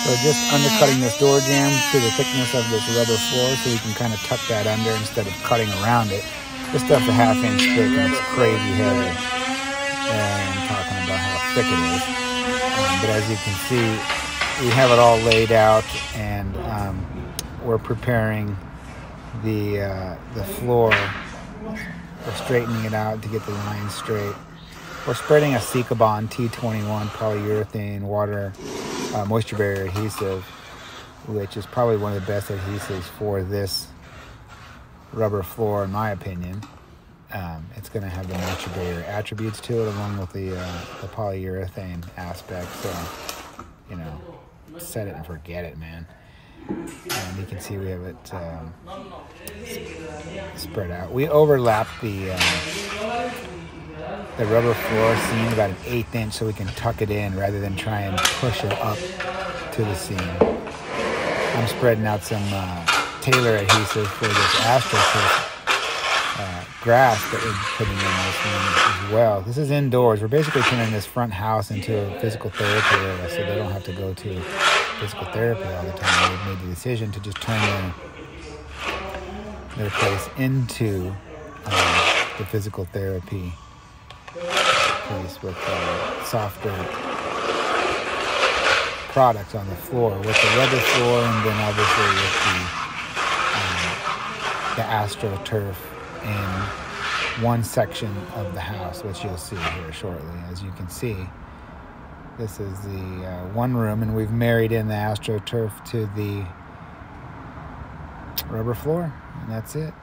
So just undercutting this door jamb to the thickness of this rubber floor so we can kind of tuck that under instead of cutting around it. This stuff's a 1/2 inch thick and it's crazy heavy. And I'm talking about how thick it is. But as you can see, we have it all laid out, and we're preparing the floor. We're straightening it out to get the lines straight. We're spreading a Sikabond T21 polyurethane water moisture barrier adhesive, which is probably one of the best adhesives for this rubber floor, in my opinion. It's going to have the moisture barrier attributes to it, along with the polyurethane aspect. So, you know, set it and forget it, man. And you can see we have it spread out. We overlap the rubber floor seam about 1/8 inch so we can tuck it in rather than try and push it up to the seam. I'm spreading out some Taylor adhesive for this AstroTurf grass that we're putting in this one as well. This is indoors. We're basically turning this front house into a physical therapy area so they don't have to go to physical therapy all the time. We made the decision to just turn their place into the physical therapy place with softer products on the floor, with the rubber floor, and then obviously with the AstroTurf in one section of the house, which you'll see here shortly. As you can see, this is the one room, and we've married in the AstroTurf to the rubber floor, and that's it.